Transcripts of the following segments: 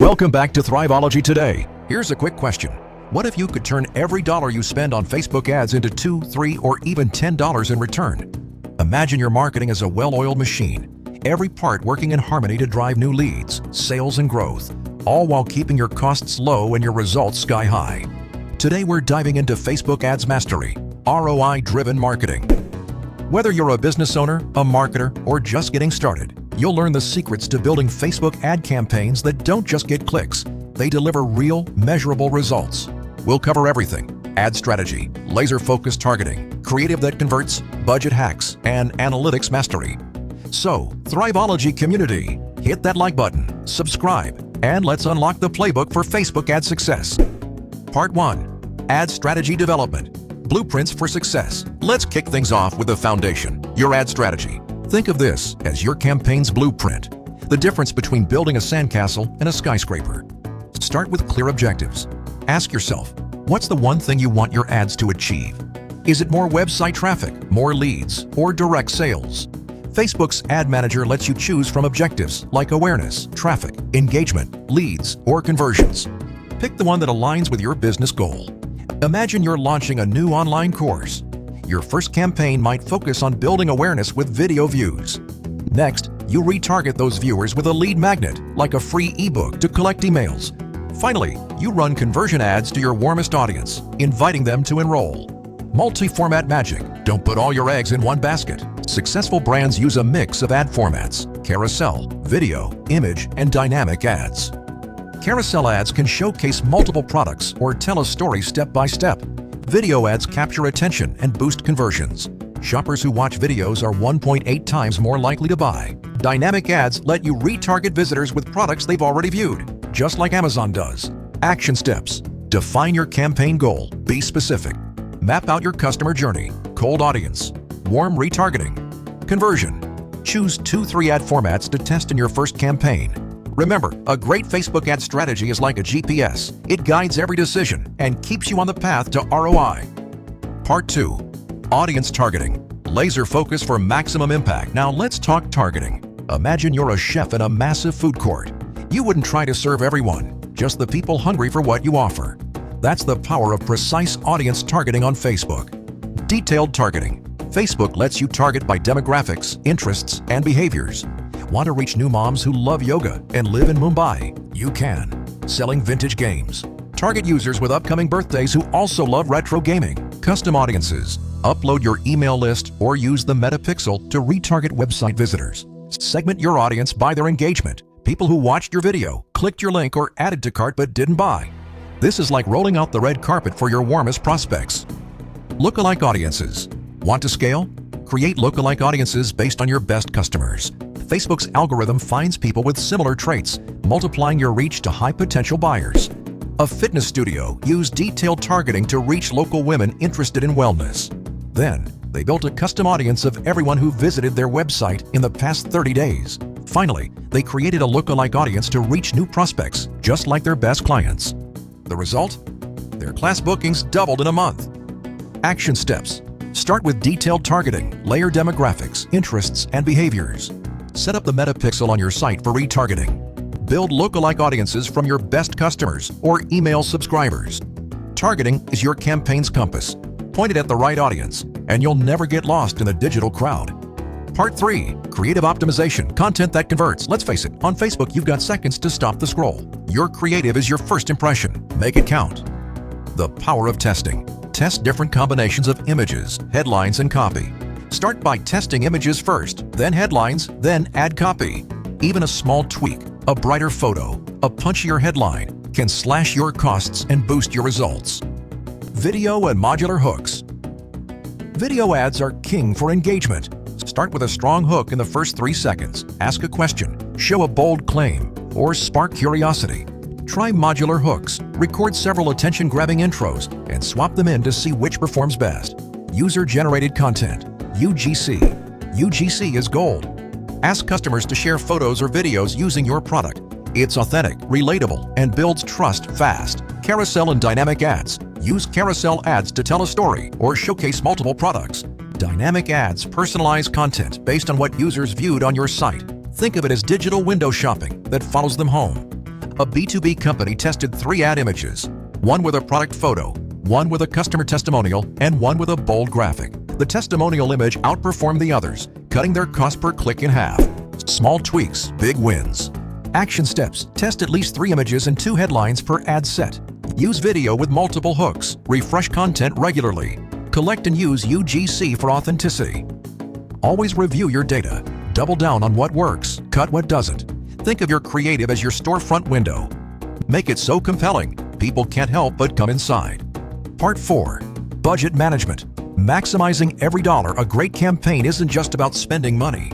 Welcome back to Thriveology Today. Here's a quick question. What if you could turn every dollar you spend on Facebook ads into $2, $3, or even $10 in return? Imagine your marketing as a well-oiled machine, every part working in harmony to drive new leads, sales, and growth, all while keeping your costs low and your results sky high. Today we're diving into Facebook Ads Mastery, ROI-driven marketing. Whether you're a business owner, a marketer, or just getting started, you'll learn the secrets to building Facebook ad campaigns that don't just get clicks, they deliver real, measurable results. We'll cover everything: ad strategy, laser-focused targeting, creative that converts, budget hacks, and analytics mastery. So, Thriveology community, hit that like button, subscribe, and let's unlock the playbook for Facebook ad success. Part 1. Ad Strategy Development. Blueprints for Success. Let's kick things off with the foundation, your ad strategy. Think of this as your campaign's blueprint, the difference between building a sandcastle and a skyscraper. Start with clear objectives. Ask yourself, what's the one thing you want your ads to achieve? Is it more website traffic, more leads, or direct sales? Facebook's Ad Manager lets you choose from objectives like awareness, traffic, engagement, leads, or conversions. Pick the one that aligns with your business goal. Imagine you're launching a new online course. Your first campaign might focus on building awareness with video views. Next, you retarget those viewers with a lead magnet, like a free ebook to collect emails. Finally, you run conversion ads to your warmest audience, inviting them to enroll. Multi-format magic. Don't put all your eggs in one basket. Successful brands use a mix of ad formats: carousel, video, image, and dynamic ads. Carousel ads can showcase multiple products or tell a story step by step. Video ads capture attention and boost conversions. Shoppers who watch videos are 1.8 times more likely to buy. Dynamic ads let you retarget visitors with products they've already viewed, just like Amazon does. Action steps. Define your campaign goal. Be specific. Map out your customer journey. Cold audience. Warm retargeting. Conversion. Choose 2-3 ad formats to test in your first campaign. Remember, a great Facebook ad strategy is like a GPS. It guides every decision and keeps you on the path to ROI. Part 2. Audience targeting. Laser focus for maximum impact. Now let's talk targeting. Imagine you're a chef in a massive food court. You wouldn't try to serve everyone, just the people hungry for what you offer. That's the power of precise audience targeting on Facebook. Detailed targeting. Facebook lets you target by demographics, interests, and behaviors. Want to reach new moms who love yoga and live in Mumbai? You can. Selling vintage games. Target users with upcoming birthdays who also love retro gaming. Custom audiences. Upload your email list or use the Meta Pixel to retarget website visitors. Segment your audience by their engagement. People who watched your video, clicked your link, or added to cart but didn't buy. This is like rolling out the red carpet for your warmest prospects. Lookalike audiences. Want to scale? Create lookalike audiences based on your best customers. Facebook's algorithm finds people with similar traits, multiplying your reach to high-potential buyers. A fitness studio used detailed targeting to reach local women interested in wellness. Then, they built a custom audience of everyone who visited their website in the past 30 days. Finally, they created a lookalike audience to reach new prospects, just like their best clients. The result? Their class bookings doubled in a month. Action steps. Start with detailed targeting, layer demographics, interests, and behaviors. Set up the Meta Pixel on your site for retargeting. Build lookalike audiences from your best customers or email subscribers. Targeting is your campaign's compass. Point it at the right audience, and you'll never get lost in the digital crowd. Part 3. Creative optimization. Content that converts. Let's face it, on Facebook you've got seconds to stop the scroll. Your creative is your first impression. Make it count. The power of testing. Test different combinations of images, headlines, and copy. Start by testing images first, then headlines, then add copy. Even a small tweak, a brighter photo, a punchier headline can slash your costs and boost your results. Video and modular hooks. Video ads are king for engagement. Start with a strong hook in the first 3 seconds. Ask a question, show a bold claim, or spark curiosity. Try modular hooks. Record several attention-grabbing intros and swap them in to see which performs best. User-generated content. UGC. UGC is gold. Ask customers to share photos or videos using your product. It's authentic, relatable, and builds trust fast. Carousel and dynamic ads. Use carousel ads to tell a story or showcase multiple products. Dynamic ads personalize content based on what users viewed on your site. Think of it as digital window shopping that follows them home. a B2B company tested 3 ad images, one with a product photo, one with a customer testimonial, and one with a bold graphic. The testimonial image outperformed the others, cutting their cost per click in half. Small tweaks, big wins. Action steps: test at least 3 images and 2 headlines per ad set. Use video with multiple hooks. Refresh content regularly. Collect and use UGC for authenticity. Always review your data. Double down on what works, cut what doesn't. Think of your creative as your storefront window. Make it so compelling, people can't help but come inside. Part 4. Budget management. Maximizing every dollar. A great campaign isn't just about spending money.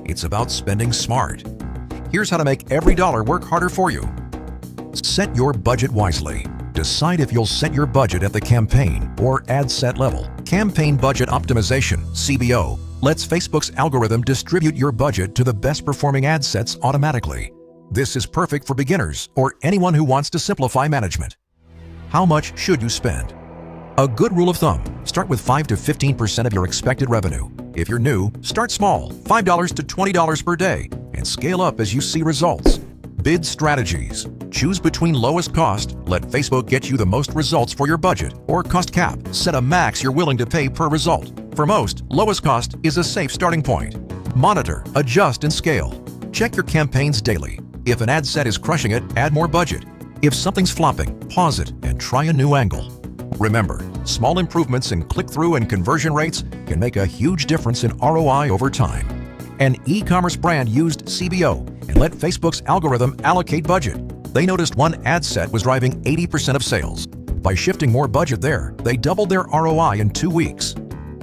It's about spending smart. Here's how to make every dollar work harder for you. Set your budget wisely. Decide if you'll set your budget at the campaign or ad set level. Campaign budget optimization, CBO, lets Facebook's algorithm distribute your budget to the best performing ad sets automatically. This is perfect for beginners or anyone who wants to simplify management. How much should you spend? A good rule of thumb: start with 5 to 15% of your expected revenue. If you're new, start small, $5 to $20 per day, and scale up as you see results. Bid strategies. Choose between lowest cost, let Facebook get you the most results for your budget, or cost cap, set a max you're willing to pay per result. For most, lowest cost is a safe starting point. Monitor, adjust, and scale. Check your campaigns daily. If an ad set is crushing it, add more budget. If something's flopping, pause it and try a new angle. Remember, small improvements in click-through and conversion rates can make a huge difference in ROI over time. An e-commerce brand used CBO and let Facebook's algorithm allocate budget. They noticed one ad set was driving 80% of sales. By shifting more budget there, they doubled their ROI in 2 weeks.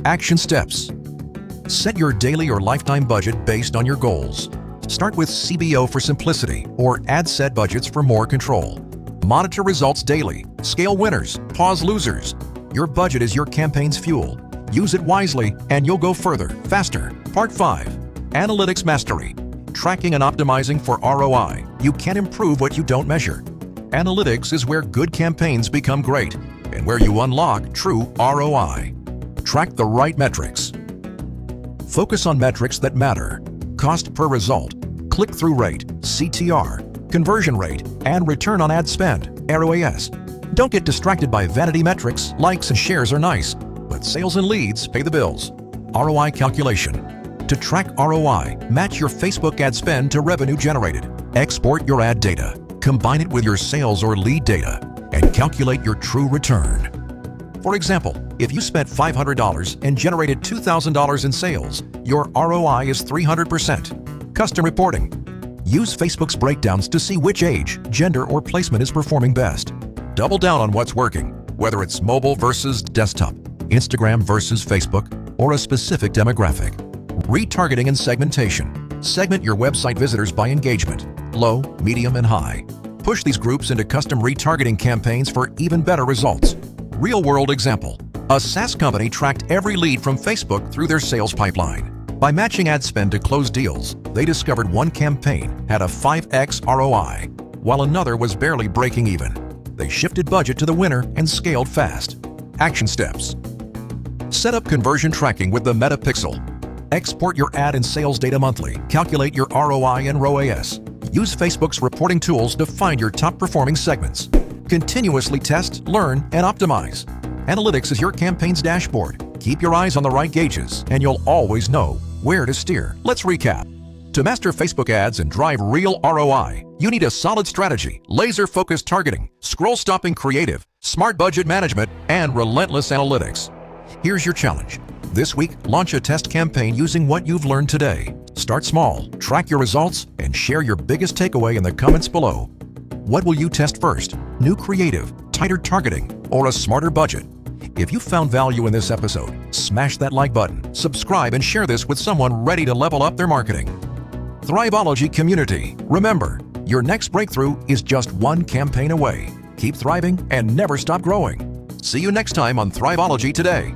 Action steps. Set your daily or lifetime budget based on your goals. Start with CBO for simplicity or ad set budgets for more control. Monitor results daily. Scale winners, pause losers. Your budget is your campaign's fuel. Use it wisely and you'll go further, faster. Part 5. Analytics mastery. Tracking and optimizing for ROI. You can't improve what you don't measure. Analytics is where good campaigns become great and where you unlock true ROI. Track the right metrics. Focus on metrics that matter: cost per result, click-through rate, CTR, conversion rate, and return on ad spend, ROAS. Don't get distracted by vanity metrics. Likes and shares are nice, but sales and leads pay the bills. ROI calculation. To track ROI, match your Facebook ad spend to revenue generated. Export your ad data, combine it with your sales or lead data, and calculate your true return. For example, if you spent $500 and generated $2,000 in sales, your ROI is 300%. Custom reporting. Use Facebook's breakdowns to see which age, gender, or placement is performing best. Double down on what's working, whether it's mobile versus desktop, Instagram versus Facebook, or a specific demographic. Retargeting and segmentation. Segment your website visitors by engagement, low, medium, and high. Push these groups into custom retargeting campaigns for even better results. Real-world example. A SaaS company tracked every lead from Facebook through their sales pipeline. By matching ad spend to close deals, they discovered one campaign had a 5x ROI, while another was barely breaking even. They shifted budget to the winner and scaled fast. Action steps. Set up conversion tracking with the Meta Pixel. Export your ad and sales data monthly. Calculate your ROI and ROAS. Use Facebook's reporting tools to find your top performing segments. Continuously test, learn, and optimize. Analytics is your campaign's dashboard. Keep your eyes on the right gauges, and you'll always know where to steer. Let's recap. To master Facebook ads and drive real ROI, you need a solid strategy, laser-focused targeting, scroll-stopping creative, smart budget management, and relentless analytics. Here's your challenge. This week, launch a test campaign using what you've learned today. Start small, track your results, and share your biggest takeaway in the comments below. What will you test first? New creative, tighter targeting, or a smarter budget? If you found value in this episode, smash that like button, subscribe, and share this with someone ready to level up their marketing. Thriveology community, remember, your next breakthrough is just one campaign away. Keep thriving and never stop growing. See you next time on Thriveology Today.